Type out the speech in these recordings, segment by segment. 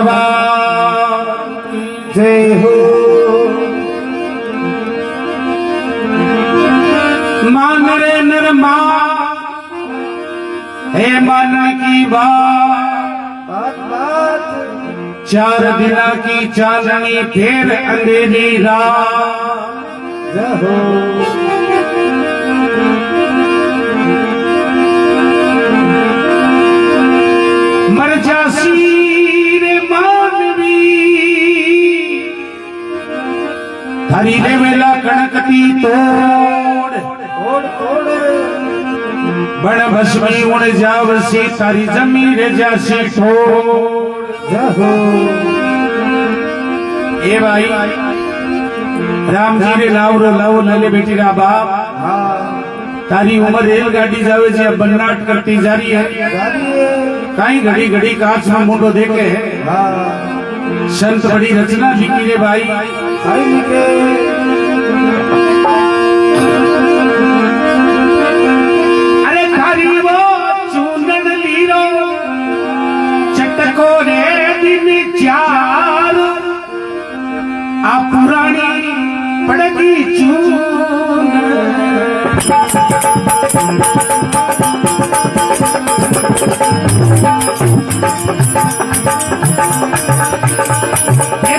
भगवान जय हो। मान रे नर मान हे मान की बात चार दिना की चांदनी फिर अंधेरी रात। जय हो। मर जासी रे मानवी थारी रे वेला कणकती तोड़ बण भस्मी उड़ जावसी तारी जमी रे जासी ठोड़। जय हो। ए भाई राम जी रे लावरो लाव लले बेटी रा बाप तारी उम्र रेलगाड़ी जावे जे बन्नाट करती जा रही है। कई घड़ी घड़ी कांच में मुंडो देखे संत बड़ी रचना लिखी रे भाई। अरे थारी वो चूनन लीरो चटको रे दिन चार आ पुरानी पड़गी चून।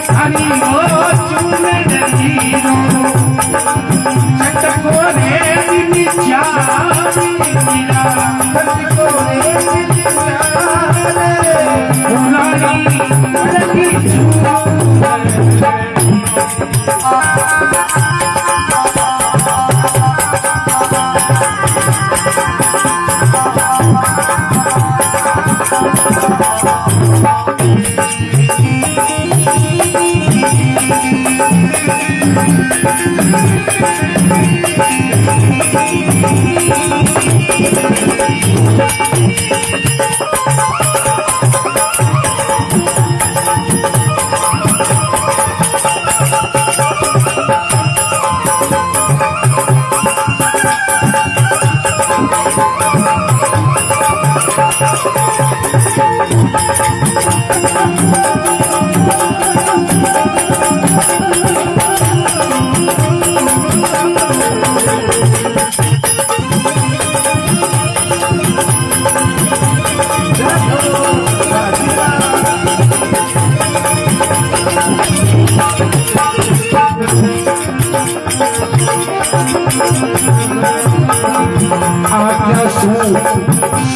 थारी वो चूनन लीरो चटको रे दिन चार चटको रे दिन चार पुरानी पड़गी चून।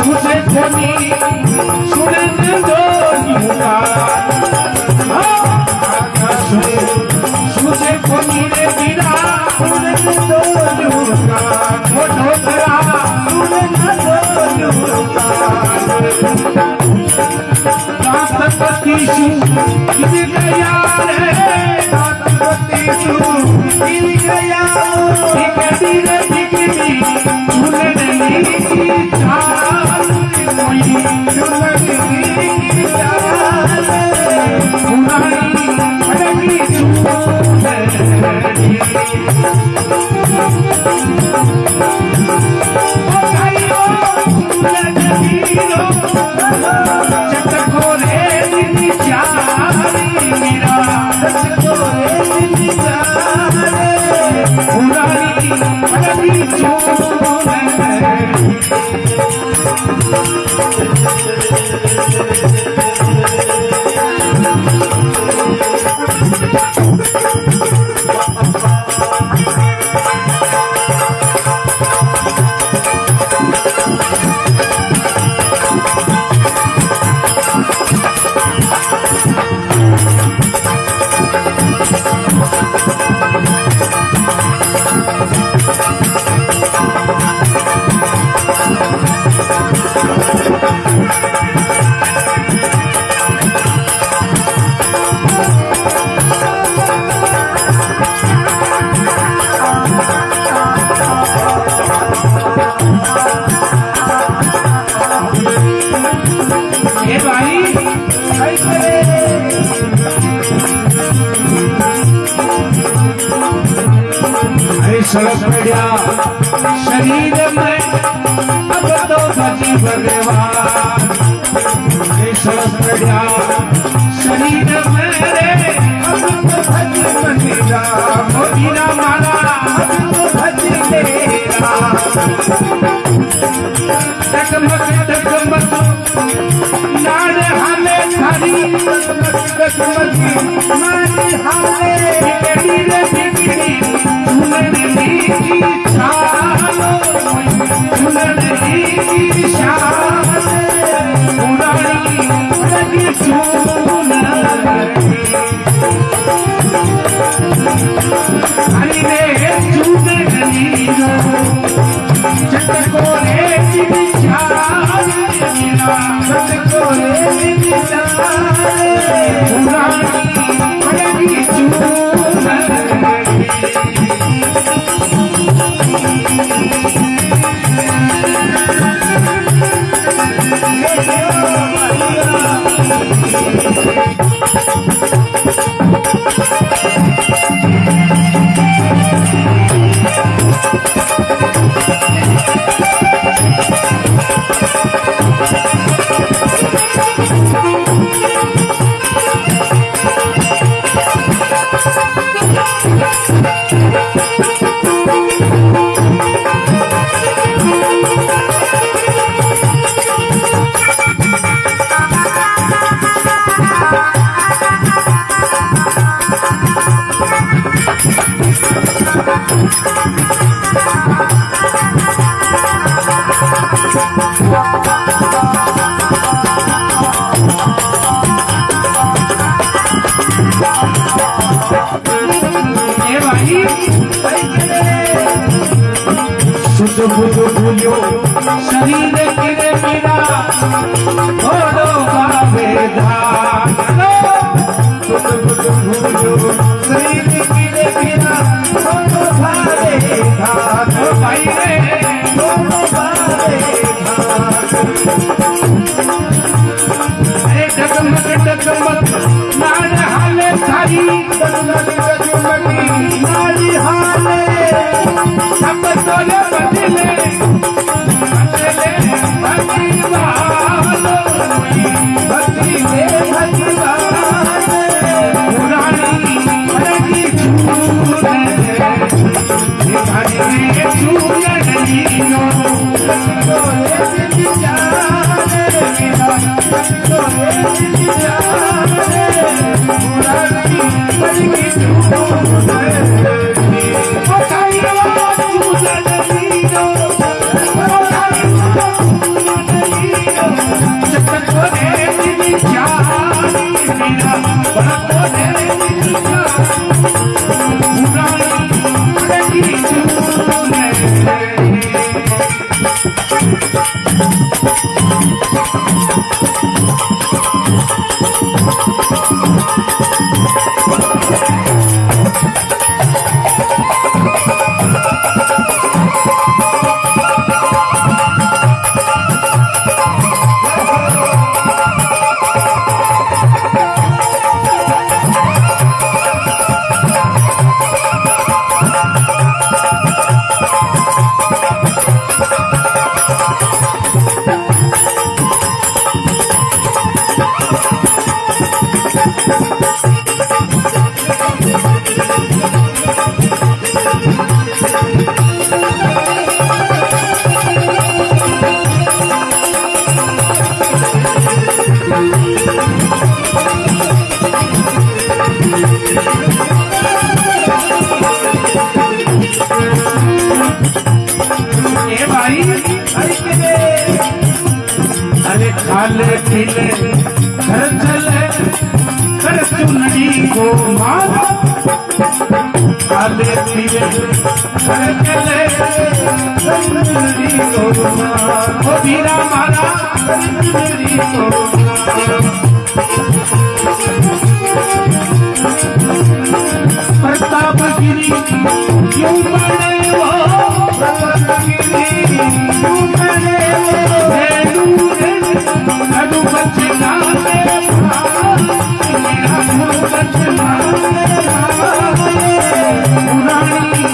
सुने धनी सुने दो सुने धनी रे बिना सुने दो ढोकरा सुने दो रातपति सु गिर गया रे रातपति सु गिर गया टिकटी रे टिकटी झूलने की चाल कोई झूलने की चाल पुरानी पड़गी चटको रे दिन चारी मेरा चटको रे दिन चारी पुरानी पड़गी सड़क पड़ा शरीर में अब तो भजी भगवान सड़क पड़ा शरीर मेरे ओ वीरा मारा टकमक टकमक नाड़ हाले थारी बिगड़ी रे बिगड़ी चुनरी की छालो चुनरी की शान पुरानी लगी चुनरी हरी रे चुनरी चटको रे विचार चटको रे विचार पुरानी लगी चुनरी भूलियो शरीर किरे मेरा थोड़ो बाबेदान भूलियो शरीर किरे मेरा थोड़ो बाबेदान भाई रे थोड़ो बाबेदान अरे डगमग डगमग नाड़ हाले थारी नाड़ी हाले सब तोले बदले खाले पीले घर चले कर चुनरी को मार खाले पीले घर चले कर चुनरी को मार ओ वीरा मारा चुनरी को प्रतापगिरी क्यों बने वो प्रतापगिरी क्यों बने वो पुरानी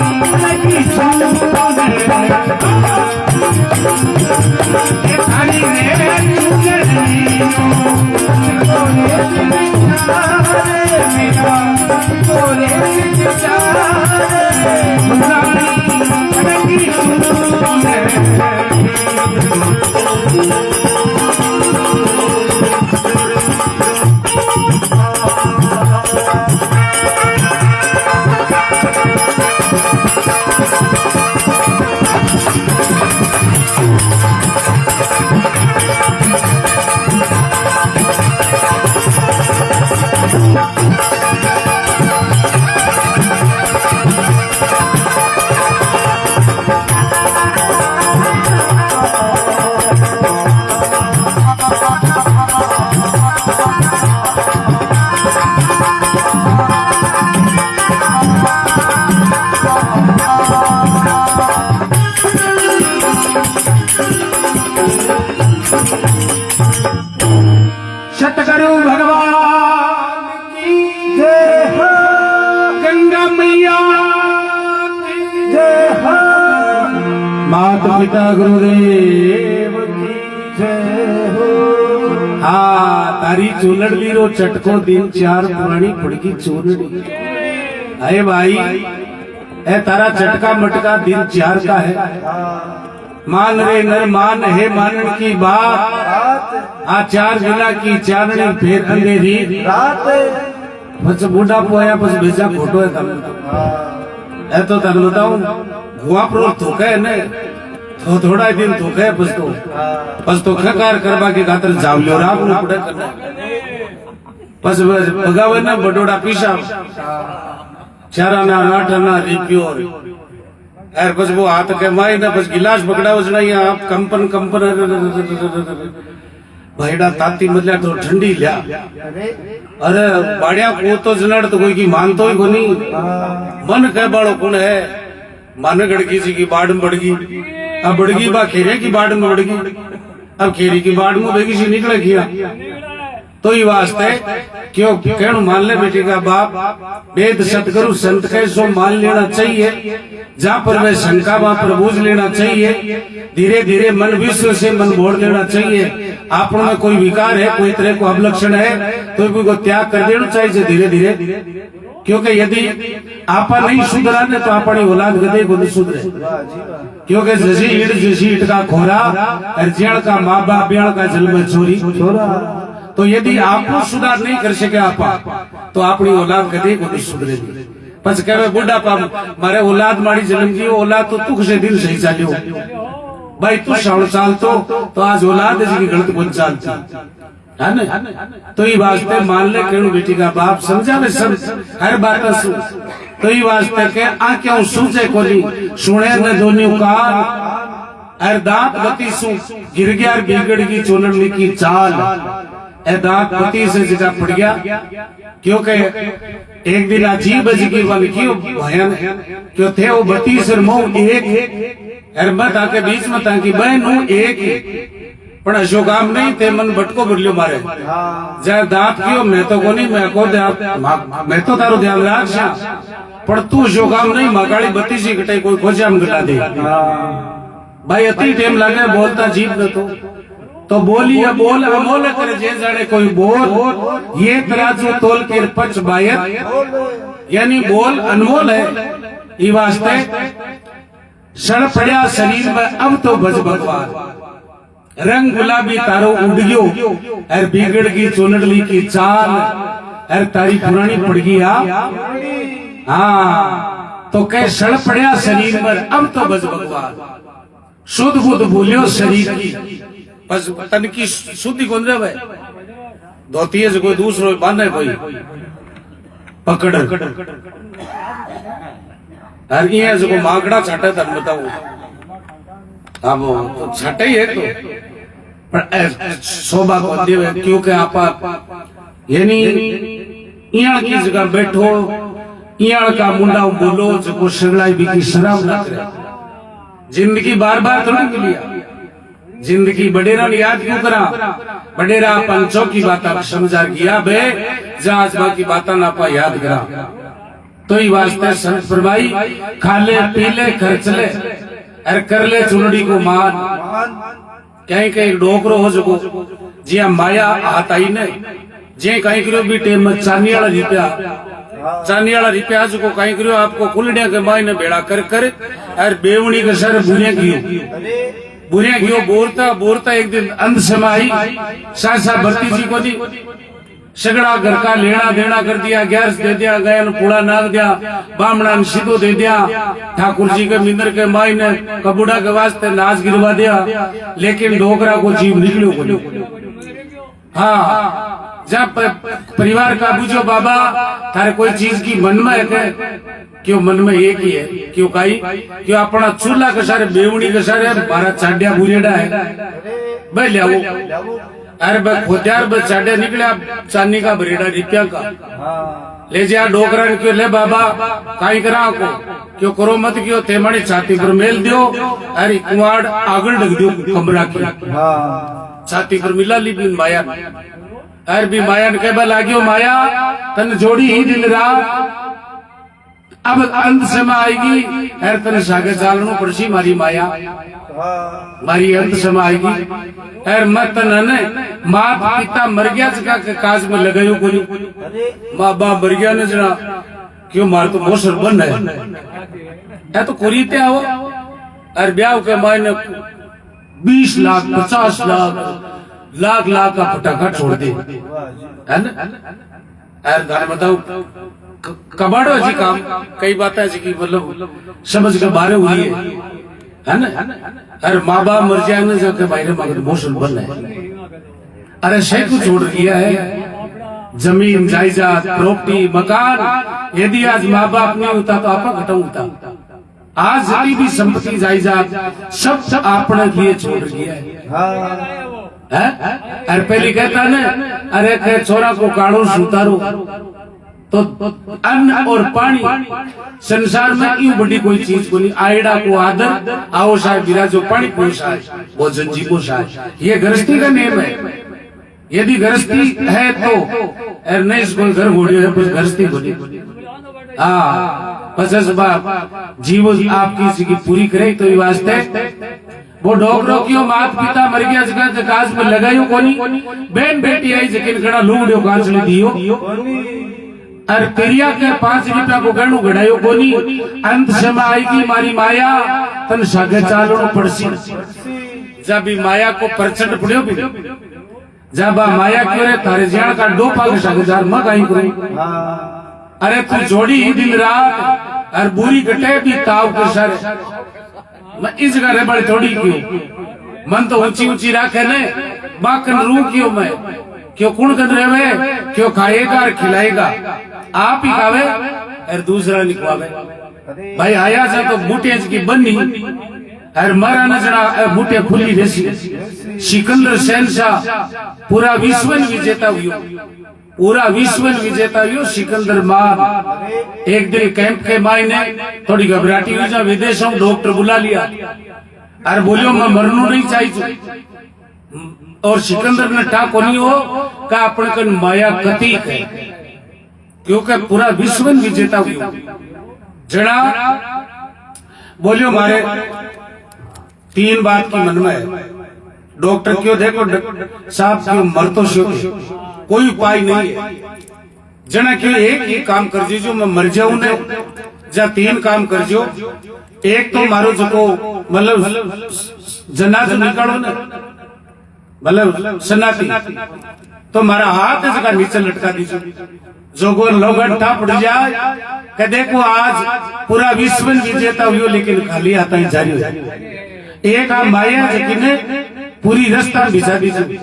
माता पिता गुरुदेव की जय हो हाँ तारी चूलड़ी रो चटको दिन चार पुरानी पड़गी चूलड़ी अरे भाई ए तारा चटका मटका दिन चार का है मान रे नर मान है मानन की बात रात आ चार जिला की चारणी फिर अंधेरी रात बस बूढ़ा पोया बस भेजा फोटो है तब ए तो तब बताऊं हुआ प्रो थोके ने तो थोड़ा दिन थोके बस तो खकार करवा के खातर जावलियो राग न पड़े करना बस भगावे ना बडोड़ा पीसा चाराना नाटना रिप्यो यार बस वो हाथ के माई ना बस गिलास पकड़ा उसने यहाँ आप कंपन कंपन भाईडा ताती मतलब तो ठंडी लिया अरे बाड़िया को तो जनड़ तो कोई की मानतो ही कोनी मन कह बाड़ो कौन है मान गड़की जी की बाढ़ में बढ़गी अब बढ़गी बा खेरे की बाढ़ में बढ़गी अब खेरी की बाढ़ में बेगी सी निकले किया तो ये वास्ते क्यों कहूं मान ले बेटी का बाप वेद सतगुरु संत के सो मान लेना चाहिए जहाँ पर वह शंका वहां पर बूझ लेना चाहिए धीरे धीरे मन विश्व से मन मोड़ लेना चाहिए आप में कोई विकार है कोई तरह को अवलक्षण है तो कोई को त्याग कर देना चाहिए धीरे धीरे क्योंकि यदि आपा नहीं सुधरा ने तो अपनी औलाद गदे को नहीं सुधरे क्योंकि जैसी ईट का खोरा अर्जियण का माँ बाप ब्याण का जन्म चोरी तो यदि आपको सुधार नहीं कर सके आपा तो अपनी औलाद कदे को नहीं सुधरेगी बस कहे बुढ़ा पा मारे औलाद मारी जन्म की औलाद तो तुख से दिल सही चालियो भाई तू 16 साल तो आज औलाद जी गलत बोल चालती है ना तो ये वास्ते मान ले केणु बेटी का बाप समझावे सब हर बात सुन तो ये वास्ते के आ क्यों सूझे कोली सुने न दोनियो कान अर दांत बती सु गिर गया बिगड़ की चोलनी की चाल ए दांत बती से जगह पड़ गया क्योंकि एक दिन अजीब की बन क्यों भयन क्यों थे वो बती सर मोह एक मत आके बीच में ताकि बहन हूँ एक पण अशोक आम नहीं थे मन भटको बदलियो मारे जय दांत क्यों मैं तो को नहीं मैं को मैं तो तारो ध्यान राख पण तू अशोक आम नहीं मगाड़ी बत्ती सी घटाई कोई खोजाम घटा दे भाई अति टेम लगे बोलता जीव न तो बोली या बोल अमोल करे जे जाने कोई बोल ये तराजू तोल के पच बायत यानी बोल अनमोल है ये वास्ते सड़ पड़ा शरीर में अब तो बज भगवान रंग गुलाबी तारो उड़ियो अर बिगड़ की चोनडली की चाल अर तारी पुरानी पड़ गई हाँ तो कह सड़ पड़ा शरीर पर अब तो बज भगवान शुद्ध बुद्ध भूलियो शरीर की बस तन की शुद्धि कौन रहे धोती से कोई दूसरो बांधे कोई पकड़ हर को मांगड़ा छाटे तन बताओ अब तो छठे ही है तो पर शोभा को देवे क्योंकि आप यानी इयां की जगह बैठो इयां का मुंडा बोलो जो शगलाई भी की शराब ना करे जिंदगी बार बार थोड़ी मिलिया जिंदगी बडेरा ने याद क्यों करा बडेरा पंचों की बात समझा किया बे जहाज की बात ना पा याद करा तो ये वास्ते संत फरमाई खाले पीले खर्चले अरे कर ले चुनड़ी को मान कहीं कहीं डोकरो हो सको जी माया हाथ आई ने जे कहीं करो भी टेम में चांदी वाला रिपया को कहीं करो आपको कुलड़िया के मायने बेड़ा कर अरे बेवणी के सर बुनिया क्यों बोलता बोलता एक दिन अंत समय आई सासा भर्ती जी को दी सगड़ा घर का लेना देना कर दिया गैस दे दिया गया पूड़ा नाग दिया बामणा ने सीधो दे दिया ठाकुर जी के मिंदर के माई ने कबूड़ा के वास्ते नाच गिरवा दिया लेकिन डोकरा को जीव निकलो हाँ जब परिवार का बुझो बाबा थारे कोई चीज की मन में है क्यों मन में एक ही है क्यों काई क्यों अपना चूल्हा के सारे बेवणी के सारे बारह चाडिया बुरेडा है भाई ले अरे भाई खोत्यार बस चाडिया निकले चांदी का बरेडा रिप्या का ले जा डोकरा क्यों ले बाबा काई करा को क्यों करो मत क्यों तेमणी छाती पर मेल दियो अरे कुआड़ आगल ढक दियो कमरा की छाती पर मिला ली बिन माया अरे भी माया ने कह लागियो माया तन जोड़ी ही दिल रात अब अंत समय आएगी एर तने सागे चालनो पड़सी मारी माया हाँ मारी अंत समय आएगी एर मत ने मात पिता मर गया जका के काज में लगायो कोनी अरे माँ बाप मर गया ने जना क्यों मार तो मोसर बन है तो कुरीते आओ और ब्याह के मायने 20 लाख 50 लाख लाख का पटाखा छोड़ दे वाह जी है ना यार गाने बताओ कबाड़ो जी काम कई बातें ऐसी की मतलब समझ के बारे हुई है ना अरे माँ बाप मर जाए ना जाके बाहर मगर मोशन बन है अरे शय को छोड़ दिया है जमीन जायदाद प्रॉपर्टी मकान यदि आज माँ बाप नहीं होता तो आपका घटा होता आज जितनी भी संपत्ति जायदाद सब आपने लिए छोड़ दिया है हाँ अरे पहले कहता ना अरे कह छोरा को काढ़ो सुतारो तो अन्न और पानी संसार में यूं बड़ी कोई चीज को नहीं आयडा को आदर आओ साहब गिरा जो पानी पोसा है वो जंजी को साहब ये गृहस्थी का नियम है यदि गृहस्थी है तो नहीं इसको घर घोड़े है कुछ गृहस्थी को नहीं हाँ बस बाप जीवन आप किसी की पूरी करे तो ये वास्ते वो डॉक्टरों क्यों मात पिता मर गया जगह काज में लगायो कोनी बहन बेटी आई जकिन खड़ा लूंगड़ियो कांच ले दियो और पेरिया के 5 रुपया को गणु गड़ायो कोनी अंत समय आएगी मारी माया तन सागे चालो पड़सी जब भी माया को परचट पड़ियो भी जब माया क्यों रे थारे जान का दो पाग सागेदार मग आई करो हाँ अरे तू जोड़ी ही दिन रात और बुरी कटे भी ताव के सर मैं इस जगह बड़े थोड़ी क्यों मन तो ऊंची ऊंची रखे ने बाकन रू क्यों मैं क्यों कुण कर रहे क्यों खाएगा और खिलाएगा आप ही खावे और दूसरा निकवावे भाई आया जा तो बूटे की बन्नी और मरा न जना बूटे खुली रेसी सिकंदर शहनशाह पूरा विश्व विजेता हुआ पूरा विश्व विजेता हुआ सिकंदर मान एक दिन कैंप के मायने थोड़ी घबराहटी हुई जा विदेशों डॉक्टर बुला लिया और बोलियो मैं मरनू नहीं चाहिए और सिकंदर ने ठाको नहीं हो का अपन कन माया कती है क्योंकि पूरा विश्व विजेता हुआ जड़ा बोलियो मारे 3 बात की मन में है डॉक्टर क्यों देखो साहब क्यों मर तो कोई उपाय नहीं है जना क्यों एक ही काम कर दीजो मैं मर जाऊं ने जा 3 काम कर जो एक तो मारो जो मतलब जनाजा निकालो ना मतलब सन्नाटी तो मारा हाथ इसका नीचे लटका दीजो जो को लोग ठा पड़ जाए कि देखो आज पूरा विश्व विजेता हुआ लेकिन खाली आता ही जारी हो एक आ माया जकिने पूरी रास्ता बिछा दीजिए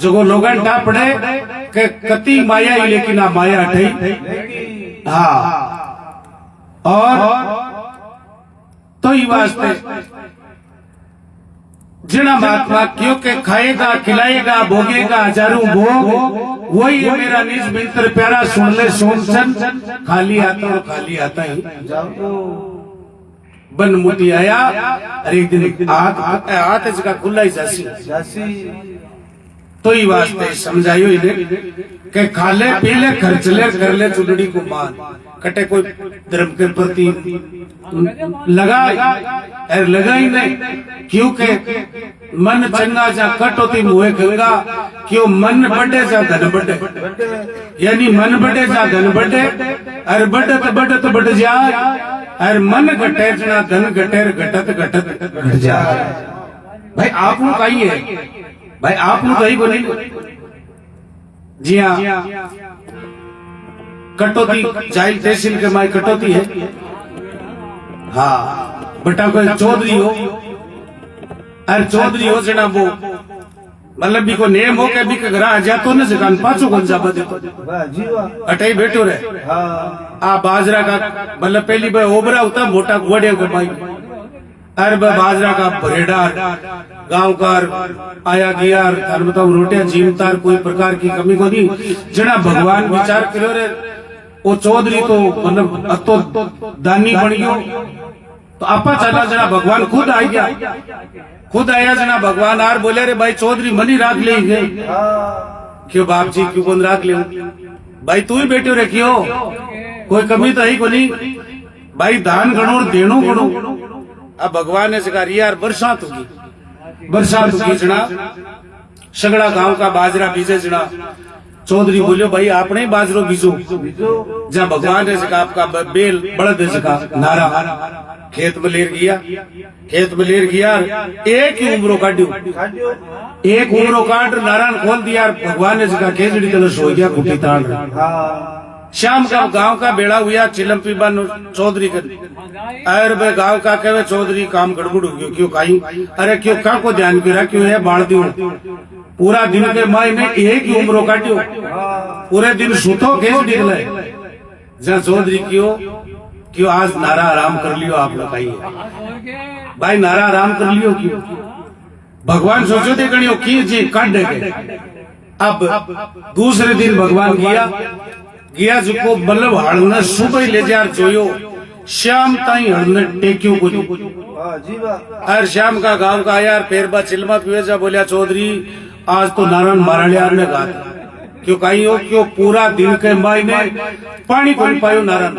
जो को लोगन टा पड़े के कति माया ही लेकिन आ माया हटाई हाँ और तो ही वास्ते जिना महात्मा क्योंकि खाएगा खिलाएगा भोगेगा हजारों भोग वही है मेरा निज मित्र प्यारा सुन ले सोन सन खाली आता और खाली आता ही बन मुटी आया अरे एक दिन हाथ इसका खुला ही जासी तो ही वास्ते समझायो इन्हें कि खाले पीले खर्चले कर ले चुनड़ी को मान कटे कोई धर्म के प्रति लगा ही नहीं क्योंकि मन चंगा जा कट होती मुहे गंगा क्यों मन बढ़े जा धन बढ़े यानी मन बढ़े जा धन बढ़े अरे बढ़त बढ़ जाए अरे मन घटे जना धन घटे घटत घट जाए भाई आप लोग आई है भाई आप लोग कहीं बोले जी हाँ कटौती जाहिल तहसील के माई कटौती है हाँ बेटा कोई चौधरी हो अरे चौधरी हो जना वो मतलब भी को नेम हो के भी के घर आ जातो न जकान पाछो कौन जा बदे अटई बैठो रहे आ बाजरा का मतलब पहली बार ओबरा होता मोटा गोड़े के भाई अरे बाजरा का भरेडार गांव कार आया गया थार बताओ रोटियां जीमतार कोई प्रकार की कमी को नहीं जना भगवान विचार करो रे वो चौधरी तो मतलब अतो दानी बन गयो तो आपा चला जना भगवान खुद आ गया खुद आया जना भगवान आर बोले रे भाई चौधरी मनी राख लेंगे क्यों बाप जी क्यों कौन राख ले भाई तू ही बैठो रे क्यों कोई कमी तो है को नहीं भाई, दान गणो और देनो गणो। अब भगवान ने कहा यार बरसात होगी जना, सगड़ा गांव का बाजरा बीजे जना। चौधरी बोलियो भाई आपने ही बाजरो बीजो। जब भगवान ने कहा आपका बेल बड़द नारा खेत में लेर गया, एक ही उम्रो काट्यो, एक उम्रो काट नारायण खोल दिया। भगवान ने कहा खेजड़ी कलश हो गया कुटी ताड़। शाम का गांव का बेड़ा हुआ, चिलम पीबा चौधरी कर बे गांव का कहे चौधरी काम गड़बड़ हो गयो, क्यों कहीं अरे क्यों का को ध्यान क्यों क्यों है बाढ़ दियो। पूरा दिन के माई ने एक ही उम्रो काट्यो, पूरे दिन सुतो खेस निकले। जहाँ चौधरी क्यों आज नारा आराम कर लियो आप लोग भाई, नारा आराम कर लियो क्यों। भगवान सोचो थे गणियो की जी काट देंगे। अब दूसरे दिन भगवान गया जिको मतलब हड़ने सुबह ले जा जोयो, शाम ताई हड़ने टेक्यो को और शाम का गांव का यार फेरबा चिलमा पीवे जा। बोलिया चौधरी आज तो नारायण मारालियार ने कहा क्यों कहीं हो, क्यों पूरा दिन के माई ने पानी को पायो नारायण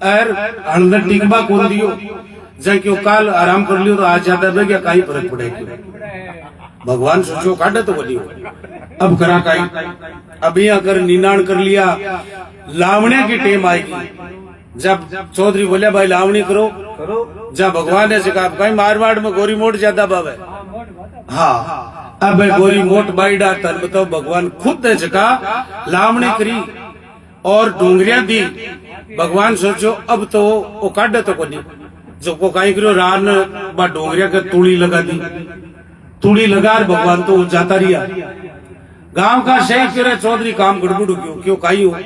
और हड़ने टिकबा कौन दियो। जय क्यों काल आराम कर लियो तो आज ज्यादा बे क्या कहीं फर्क पड़े क्यों। भगवान सोचो काटे तो बोलियो अब करा कहीं। अभी अगर निनाण कर लिया, लावणे की टेम आएगी। जब चौधरी बोले भाई लावणी करो, जब भगवान ने कहा कहीं मारवाड़ में गोरी मोट ज्यादा बाब है। हाँ अब गोरी मोट बाईडा तन बताओ भगवान खुद ने कहा लावणी करी और डोंगरिया दी। भगवान सोचो अब तो वो काटे तो कोनी जो को कहीं करो रान बा डोंगरिया के तूड़ी लगा दी, तूड़ी लगा भगवान तो जाता रिया। गांव का शेख कह चौधरी काम गड़बड़ क्यों कहीं हो,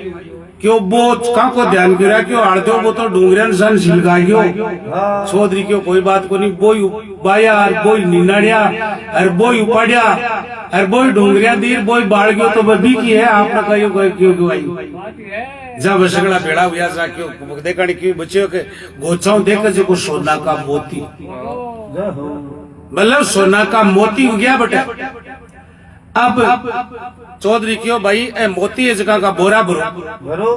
क्यों वो का को ध्यान गिरा क्यों आड़ दो वो तो डूंगरिया सन छिलका गयो। चौधरी क्यों कोई बात को नहीं, बोई बाया और बोई निनाड़िया और बोई उपाड़िया और बोई डूंगरिया दीर बोई बाढ़ गयो तो बबी की है आपने कहियो क्यों आई। जब सगड़ा बेड़ा हुआ सा क्यों देखा क्यों बच्चे के गोचाओं देख जो सोना का मोती, मतलब सोना का मोती हो गया बटे। अब चौधरी क्यों भाई ए मोती जगह का बोरा भरो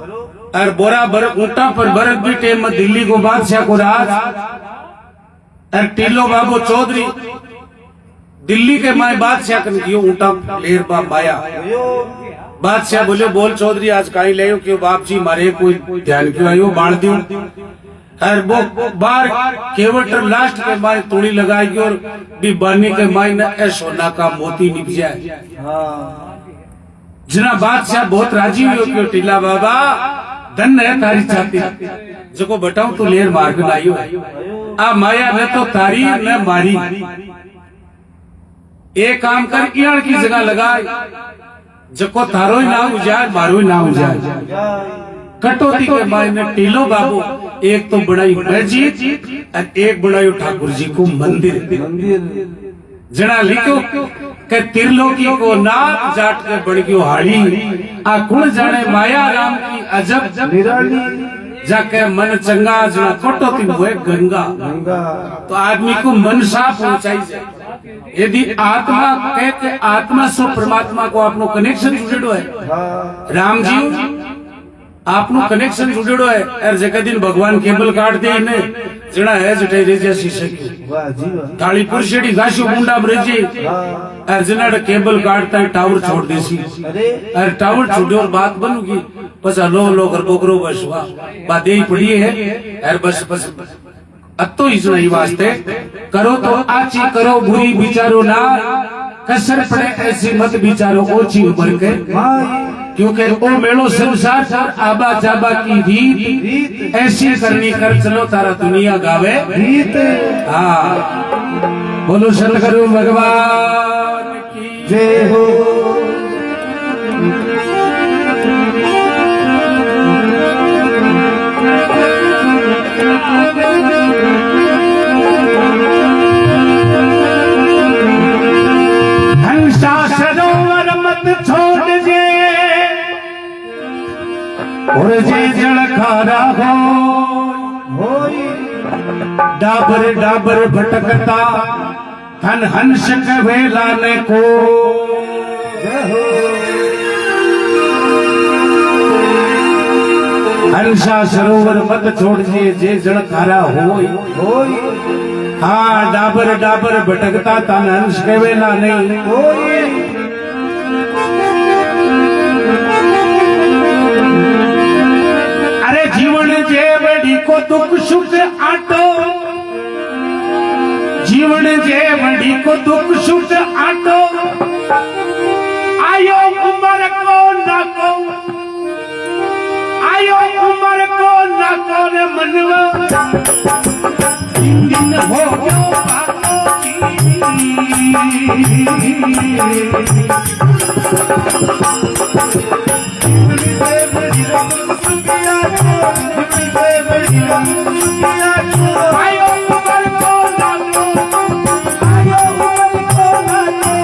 और बोरा भर ऊंटा पर बरत भी टेम में दिल्ली को बादशाह को राज और टीलो बाबू चौधरी दिल्ली के माए बादशाह कन क्यों ऊंटा लेर बा माया। बादशाह बोले बोल चौधरी आज कहीं ले क्यों बाप जी मारे कोई ध्यान क्यों आयो बाढ़ दियो। और वो बार केवट लास्ट के माए तूड़ी लगाएगी और डिब्बानी के माए न सोना का मोती निक जाए। जना बादशाह बहुत राजी हुई क्यों टीला बाबा धन है तारी छाती जो बताऊं तो लेर मार के लाइयो। आ माया न तो तारी न मारी, एक काम कर ईण की जगह लगाए जको थारो ही ना हो जाए मारो ही ना हो जाए। कटौती के माय ने टीलो बाबू एक तो बनाई मस्जिद और एक बनाई ठाकुर जी को मंदिर। जना लिखो के त्रिलोकी को नाथ जाट के बड़ गयो हाड़ी, आ कुण जाने माया राम की अजब निराली। जाके मन चंगा जना कटौती हुए गंगा, तो आदमी को मन साफ होना चाहिए। यदि आत्मा कह के आत्मा से परमात्मा को आपनो कनेक्शन जुड़ेड़ो है, राम जी आपनो कनेक्शन जुड़ेड़ो है और जगह दिन भगवान केबल काट दे ने जड़ा है जटे रे जैसी सकी थाली पुरशेड़ी घासो मुंडा ब्रजे और जना केबल काटता है टावर छोड़ देसी और टावर छोड़े और बात बनूगी बस लो कर बोकरो बस बात यही पड़ी है और बस अतो इस नहीं वास्ते करो तो आची करो बुरी विचारो ना कसर पड़े ऐसी मत विचारो ओछी उम्र के, क्योंकि ओ मेलो संसार पर आबा जाबा की रीत ऐसी करनी कर चलो तारा दुनिया गावे रीत। हाँ बोलो सतगुरु भगवान की जय हो। हंसा सरोवर मत छोड़ जे और जे जल खारा हो डाबर डाबर भटकता धन हंस कहे लाने को। हंसा सरोवर मत छोड़जे जे जण तारा होय हाँ डाबर डाबर भटकता तन हंस कहेला नहीं अरे जीवन जे बड़ी को दुख सुख आटो जीवन जे बड़ी को दुख सुख आटो आयो उमर को ना को आयो उमर को ना को रे मनवा दिन हो गयो बातो आयो उमर को ना को आयो उमर को ना को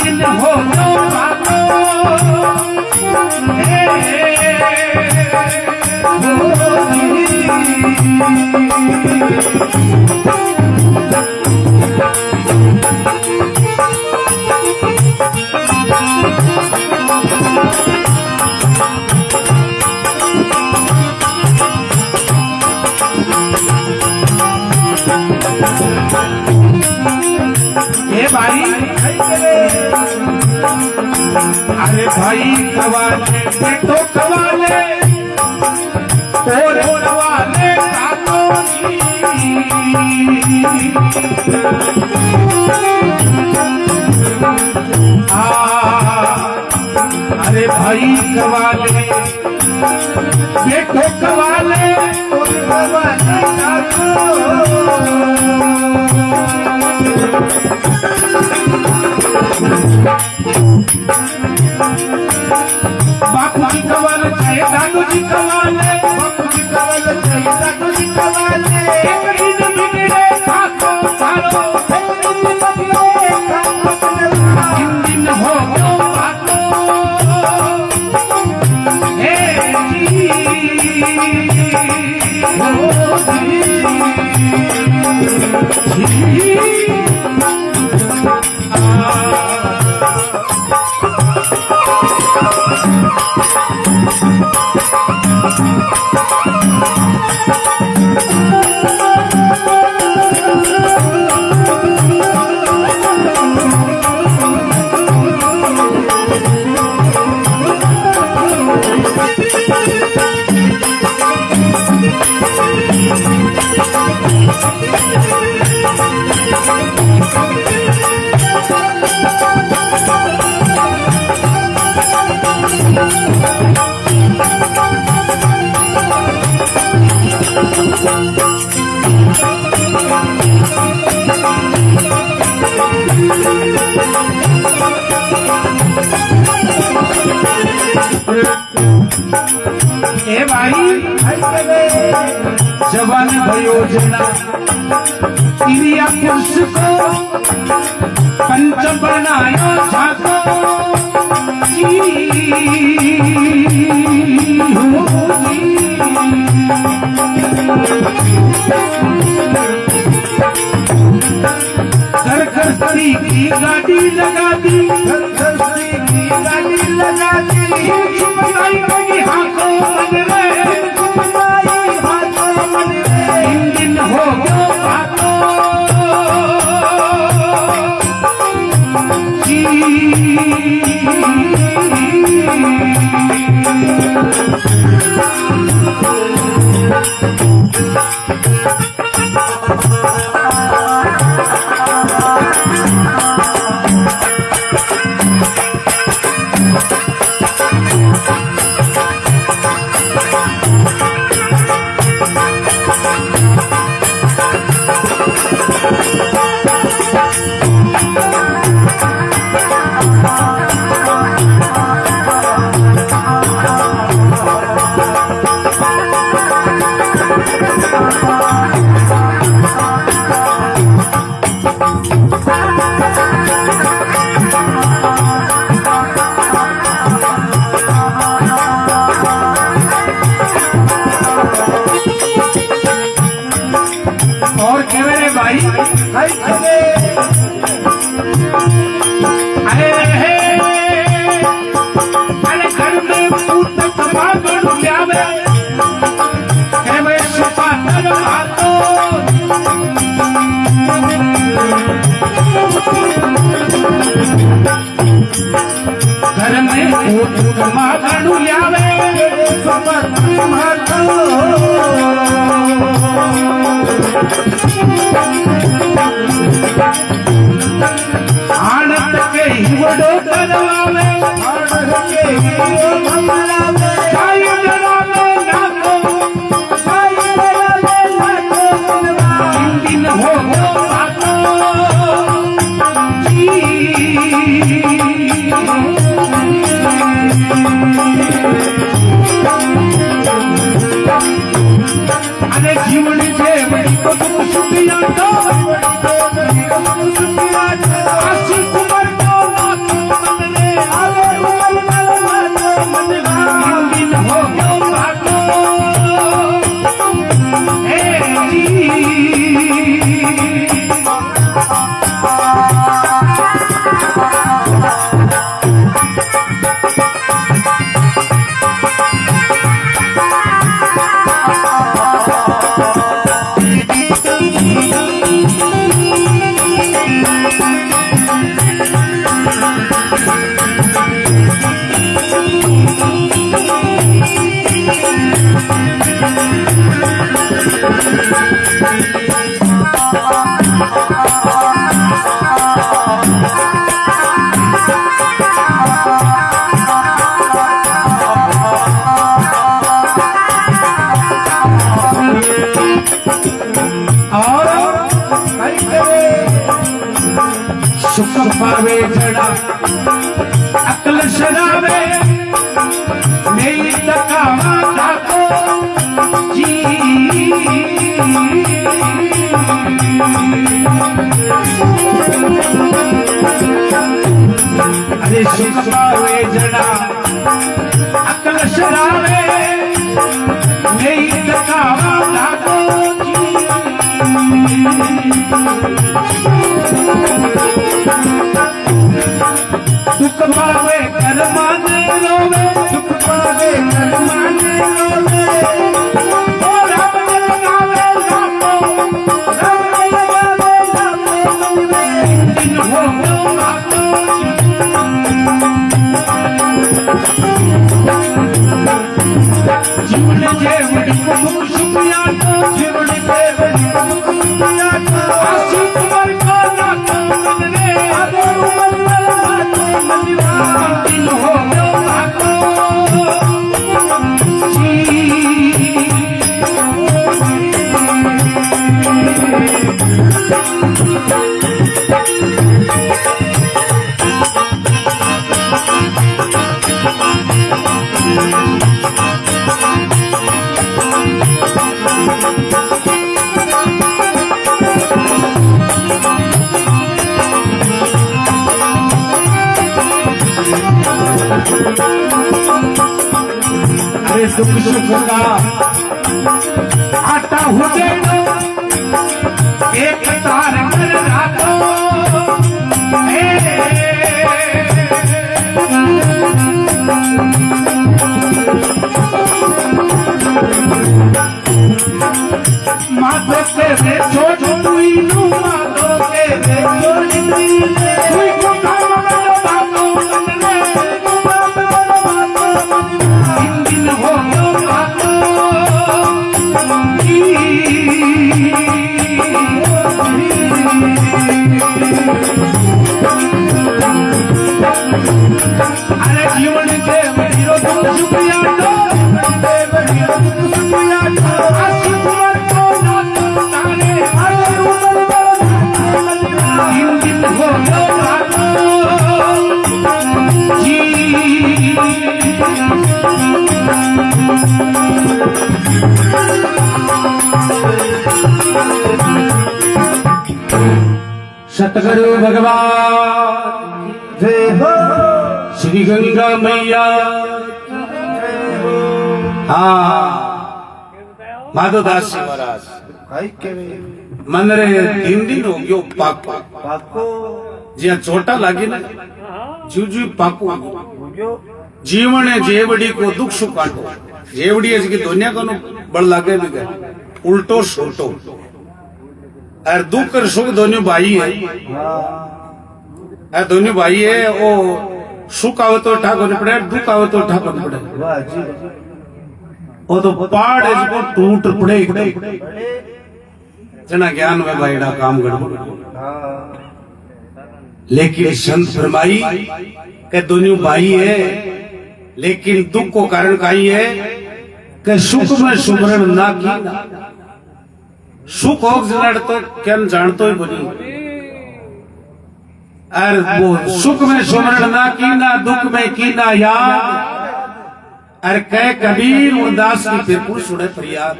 दिन हो गयो बातो भाई अरे भाई कवाले बेटो कवाले और कवाले अरे भाई कवाले बेटो कवाले और कवाले बापू जी कवाले चाहे दादू जी कवाले बापू जी कवाले चाहे दादू जी कवाले एक दिन बिगड़े खाको सारो दिन हो गयो बातो हे जी ए भाई जवान भयोजना क्रिया पुरुष को पंच बनायो झाको घर घर की गाड़ी लगा दी घर घर की गाड़ी लगा दी हाथों मन दिन हो गयो बातो अरे घर में पूत बागड़ प्यावे घर में ऊट मागणु लावे समर्थ मातो आनंद के हिवड़ो करवावे आनंद के हिवड़ो करवावे साई डरावे नाको साई डरावे नाको दिन हो बातो जी अरे जीवन से बड़ी को तुम सुखिया दो आशी कुमार को मन रे आवे मन दिन हो गयो बातो हे सुख पावे जड़ा अकल शरावे नहीं तकावा ताको जी अरे सुख पावे जड़ा अकल शरावे नहीं तकावा ताको दुख पावे कर माने रोवे दुख पावे कर माने रोवे ओ राम लगावे रामो राम लगावे रामो दिन हो गयो बातो जीवन जे बड़ी को सुखिया तो जीवन जे बड़ी को सुखिया तो आशी कुमार को नाको मन रे आगे उमर दिन हो गयो बातो अरे दुख सुख का आटा हो गए एक तार कर रातो माधो के रे छोड़ तुई नु माधो के रे छोड़ तुई को काम में बातो मन रे दिन हो गयो बातो अरे जीवन के बड़ीरो तुम शुक्रिया दो बड़ीरो तुम शुक्रिया दो आशी कुमार को नातो तारे आगे उमर दिन हो गयो बातो जी सतगुरु भगवान जय हो श्री गंगा मैया हाँ माधोदास महाराज काई केवे मन रे दिन हो गयो पाको पाको ज्या चोटा लागी ना जू पाको हो गयो जीवन जेवड़ी को दुख सुख काटो जेवड़ी की दुनिया को बड़ लागे भी गए उल्टो सोटो और दुख और सुख दोनों भाई है। हाँ दोनों भाई है। वो सुख आवे तो ठाकुर पड़े, दुख आवे तो ठाकुर पड़े। वाह जी वो तो पहाड़ है जिसको टूट पड़े जना ज्ञान में भाईड़ा काम गड़बड़। हाँ लेकिन संत फरमाई के दोनों भाई है, लेकिन दुख को कारण काई है कि सुख में सुमरण ना की। सुख हो जड़ तो क्या जानतो ही बनी, और वो सुख में सुमरण ना की ना दुख में की ना याद। अरे कह कबीर उदास की फिर कौन सुने फरियाद,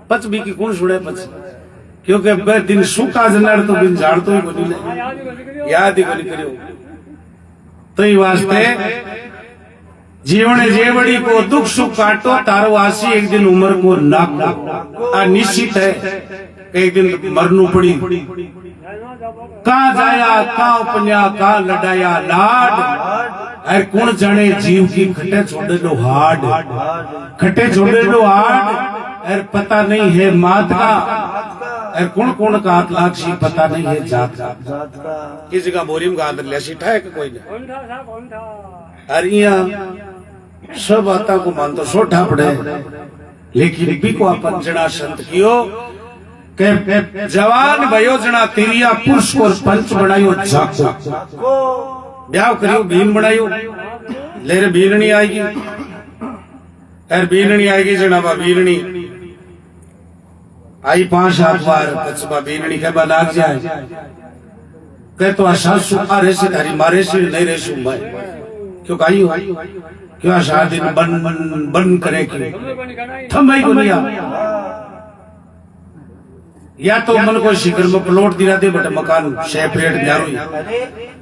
पच भी की कौन सुने पच, क्योंकि बे दिन सुख आ जड़ तो बिन जानतो ही बनी ले, याद ही बनी करियो। तो ये वास्ते जीवन जेवड़ी को दुख सुख काटो तारो आसी एक दिन उम्र को नाको। आ निश्चित है कि एक दिन मरनू पड़ी। कहा जाया का उपन्या का लड़ाया लाड, अरे कौन जाने जीव की खटे छोड़े लो हाड, खटे छोड़े लो हाड। अरे पता नहीं है मात का, अरे कौन कौन का लाक्षी पता नहीं है जात का। जात का किस जगह बोरियम का आदर लिया सीठा है कि कोई नहीं। अरे यहाँ सब बातों को मान तो सोठा पड़े, लेकिन भी को अपन जना संत कियो के जवान भयो जना तिरिया पुरुष को पंच बनायो जाको। को ब्याह करियो भीन बनायो, लेरे भीलनी आएगी। अरे भीलनी आएगी जनाबा भीलनी आई 5-7 बार कचबा भीलनी के बाद लाग जाए कह तो सासू आ रेसी थारी मारे सी नहीं रेसू मैं क्यों काई हो क्यों सारा दिन बन करे क्यों थम्बई को नहीं या तो मन को शिखर में प्लॉट दिला दे बट मकान सेपरेट जारू।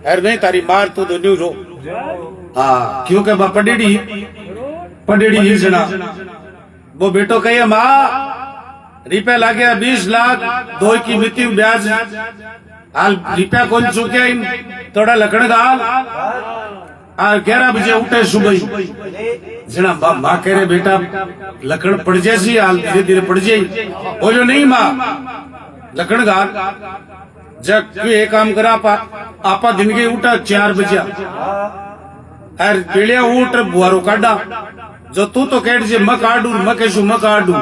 अरे नहीं तारी मार तो न्यू रो। हाँ क्योंकि बा पडेड़ी ही जना वो बेटो कहे माँ रुपया ला गया 20 लाख 2 की मिति ब्याज हाल रुपया कौन चुके इन थोड़ा लकड़ गाल 11 बजे उठे सुबह जना माँ कह रहे बेटा लकड़ पड़ जैसी हाल धीरे धीरे पड़ जाये। बोलो नहीं माँ लकड़ गाल जब एक काम करा आपा दिन के उठा 4 बजे अरे बेड़िया उठ बुआरो काटा जो तू तो कह जे मैं काटू मैं कैसू मैं काटू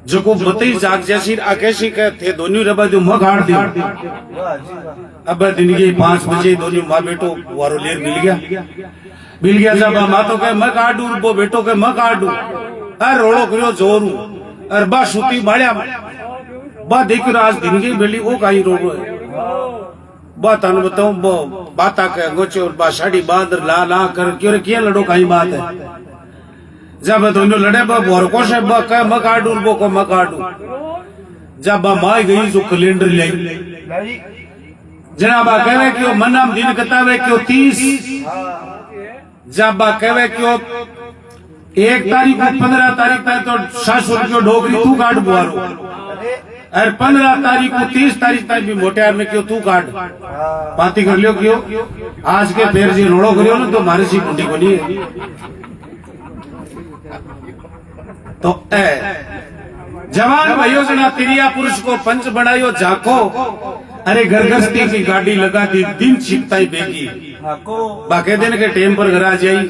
जो को बतई जाग जैसी आकेशी के थे दोनों रबा जो मैं काट दिया। अब दिन के 5 बजे दोनों माँ बेटो बुआरो लेर मिल गया जब माँ तो कहे मैं काटू वो बेटो के मैं काटू अरे रोड़ो करो जोरू अरे बा सूती माड़िया बा देखो आज दिन की बेली वो कहीं रोड़ो है बात बताऊं वो बात के गोचो बा साड़ी बांध ला ला कर क्यों किया लड़ो कहीं बात है जब दोनों लड़े बोर को से मकाडू वो को मकाडू जब माई गई जो कैलेंडर ले जनाब कहवे क्यों मनाम दिन कतावे क्यों 30 जब कहवे क्यों 1 तारीख को 15 तारीख तक तो 700 रुपये डोगरी तू काट बुआरो और 15 तारीख को 30 तारीख तक भी मोटियार में क्यों तू काट पाती कर लियो क्यों आज के फिर जी रोड़ो करियो ना तो मारे सी कुंडी को नहीं है। तो जवान भाइयों जना तिरिया पुरुष को पंच बनायो झाको। अरे घरगस्ती की गाड़ी लगा दी दिन छिपता ही बेगी बाके दिन के टेम पर घर आ जाई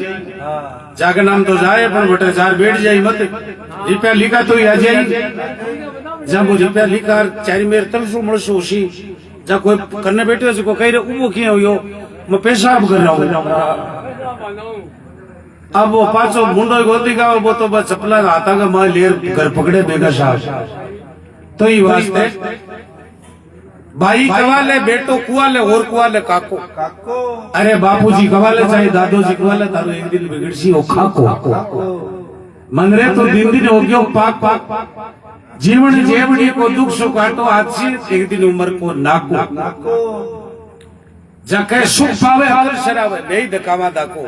जाके नाम तो जाए पर बटे 4 बैठ जाई मत रुपया लिखा तो ही आ जाई जब वो रुपया लिखा 4 मेरे तल सो मरसो सी जा कोई करने बैठे को कह रहे वो किया हो मैं पेशाब कर रहा हूँ। अब वो पाछो मुंडो गोदी का वो तो बस चपला हाथा का मां लेर घर पकड़े बेगा साहब। तो ये वास्ते भाई कवाले बेटो कुआले और कुआले काको अरे बापूजी कवाले चाहे दादो जी कवाले तारो एक दिन बिगड़सी हो खाको मन रे तो दिन दिन हो गयो पाक पाक जीवन जेवड़ी को दुख सुख काटो आज से एक दिन उम्र को नाको जाके सुख पावे हर शरावे नहीं दकावा दाको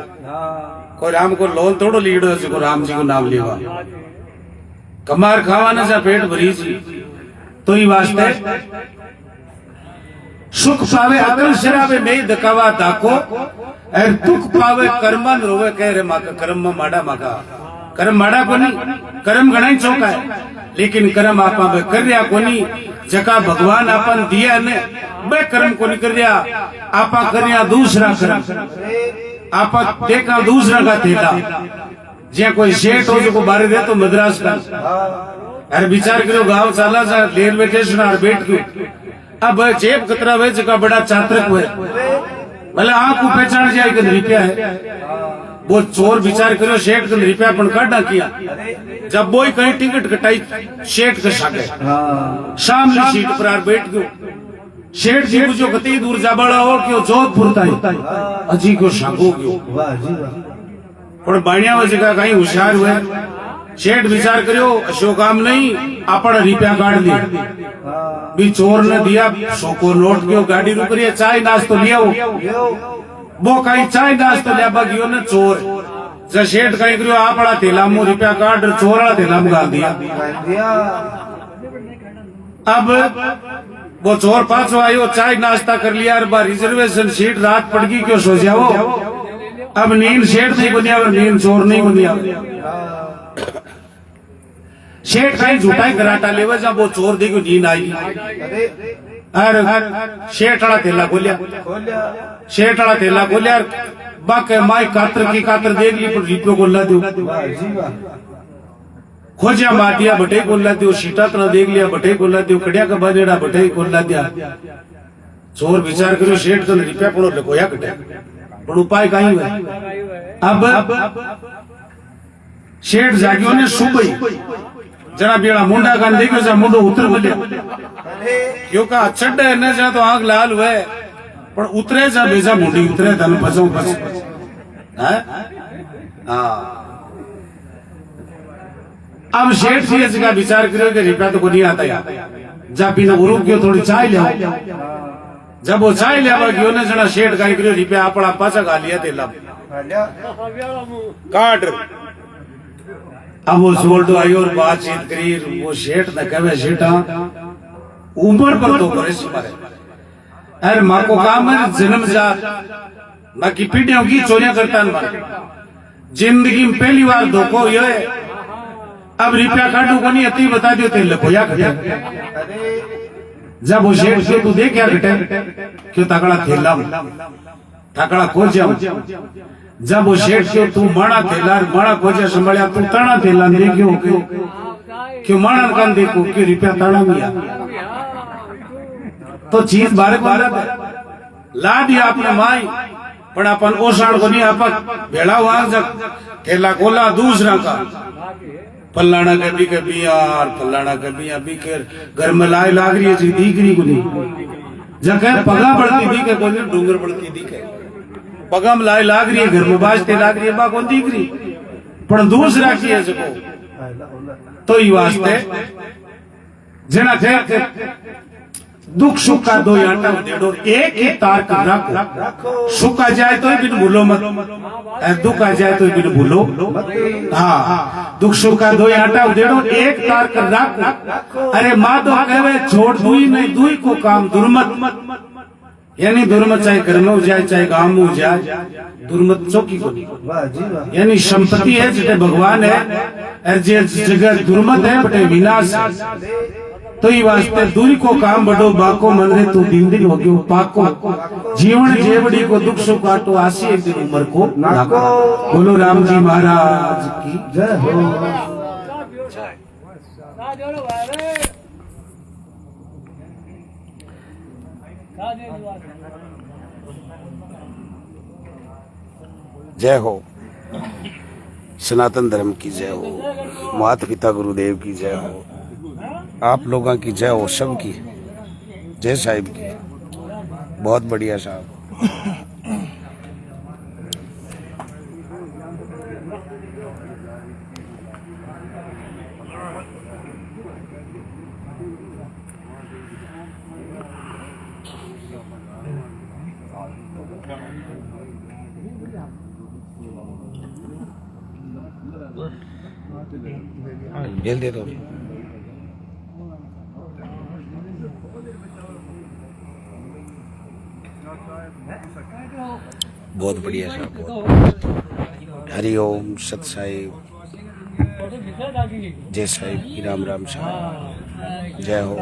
कोई राम को लोन थोड़ो लीडो को राम जी को नाम लेवा कमार खावाने से पेट भरी जी। तो ही वास्ते सुख पावे अकल शराबे नहीं दकावा दाको और दुख पावे कर्मन रोवे कह रे माका कर्म माड़ा माका कर्म माड़ा को नहीं कर्म घना ही चौका है लेकिन कर्म आपा में कर रिया को नहीं जका भगवान अपन दिया ने बे कर्म को निकर दिया आपा करया दूसरा कर्म आपा देखा दूसरा का थेला जे कोई सेठ हो जो बारे दे तो मद्रास का अरे विचार करो गांव चाला सा रेलवे स्टेशन और बैठ गयो अब जेब कतरा वे जका बड़ा चातरक हुए भले आंख को पहचान जाए कि रुपया है वो चोर विचार करो सेठ का रुपया पण काटा किया जब वो कहीं टिकट कटाई सेठ के सागे सामने सीट पर आर बैठ गयो सेठ जी को जो कती दूर जाबाड़ा हो कि जोधपुर ताई अजी को सागो गयो और बाणिया वो जगह कहीं होशियार हुए सेठ विचार करो अशो काम नहीं आपण रुपया काट लिया भी चोर ने दिया 100 को नोट गयो गाड़ी रुक रही है चाय नाश्तो लिया वो कहीं चाय नाश्तो लिया बगियो ने चोर जब सेठ कहीं करो आपड़ा थैला में रुपया काट चोरा थैला में गाल दिया अब वो चोर पाछो आयो चाय नाश्ता कर लिया और बा रिजर्वेशन सीट रात पड़ गई क्यों सो जाओ अब नींद सेठ नहीं बनिया और नींद चोर नहीं बनिया सेठ कहीं झूठाई कराटा लेवे जब वो चोर देखो नींद आई अरे सेठ वाला थैला खोलिया सेठ वाला थैला खोलिया बाके माई कातर की कातर देख ली पर रिपो खोला दो खोजिया माटिया बटे खोला दो सीटा तना देख लिया बटे खोला दो कड़िया का बाजेड़ा बटे खोला दिया चोर विचार करो सेठ तो रिपया पड़ो लकोया कटे पर उपाय कहीं हुआ अब सेठ जागियो ने सुबह जरा बेड़ा मुंडा कान देखो जा मुंडो उतर बलिया क्योंकि चढ़ ने जा तो आंख लाल हुए पर उतरे जा बेजा मुंडी उतरे धन बचो बस अब सेठ जी जगह विचार करो कि रुपया तो को नहीं आता यार जा पीना उरुक गयो थोड़ी चाय ले जब वो चाय ले गयो ने जना सेठ गाय करो रुपया अपना पाचा गा लिया तेला काट अब वो सोल्डो आई और बातचीत करी वो सेठ ने कहे सेठा उम्र पर तो करे मारे अरे माँ को काम है जन्म जात बाकी पीढ़ियों की चोरियां करता है जिंदगी में पहली बार धोखो ये अब रुपया काटू को नहीं अति बता दियो तेल खोया घटे जब वो सेठ से तू देख क्या घटे क्यों तकड़ा थैला तकड़ा खोजा जब वो सेठ के तू माड़ा थैला माड़ा खोजा संभालिया तू ताना थैला देखियो क्यों माड़ा कान देखो कि रुपया ताना मिया तो चीज बारे बारे ला दिया आपने माई पण अपन ओसाण को नहीं आपक भेड़ा हुआ जब थैला खोला दूसरा का फलाना के भी के बियार फलाना के बिया भी के घर में लाई लाग रही है जी दीकरी को नहीं जगह पगा बढ़ती दी के कोई डूंगर बढ़ती दी के पगा में लाई लाग रही है घर में बाजते लाग रही है बा कौन दीकरी पर दूसरा की है जको तो ये वास्ते जना के दुख सुख का दो आटा देड़ो एक ही तार का रखो सुख आ जाए तो बिन भूलो मत दुख आ जाए तो बिन भूलो हाँ दुख सुख का दो आटा देड़ो एक तार का रखो अरे माँ तो कहे छोड़ दुई नहीं दुई को काम दुर्मत यानी दुर्मत चाहे घर में हो जाए चाहे गांव में हो जाए दुर्मत चौकी को यानी संपत्ति है जिसे भगवान है जगह दुर्मत है बटे विनाश तो ये वास्ते दूरी को काम बढ़ो बाको मन रे तू दिन दिन हो गयो पाको जीवन जेवड़ी को दुख सुख काटो आसी एक दिन उम्र को नाको बोलो राम जी महाराज की जय हो जय हो सनातन धर्म की जय हो माता पिता गुरुदेव की जय हो आप लोगों की जय हो सबकी जय साहिब की बहुत बढ़िया साहब जेल दे दो बहुत बढ़िया साहब हरि ओम सत साहिब जय साहिब की राम राम साहब જય હો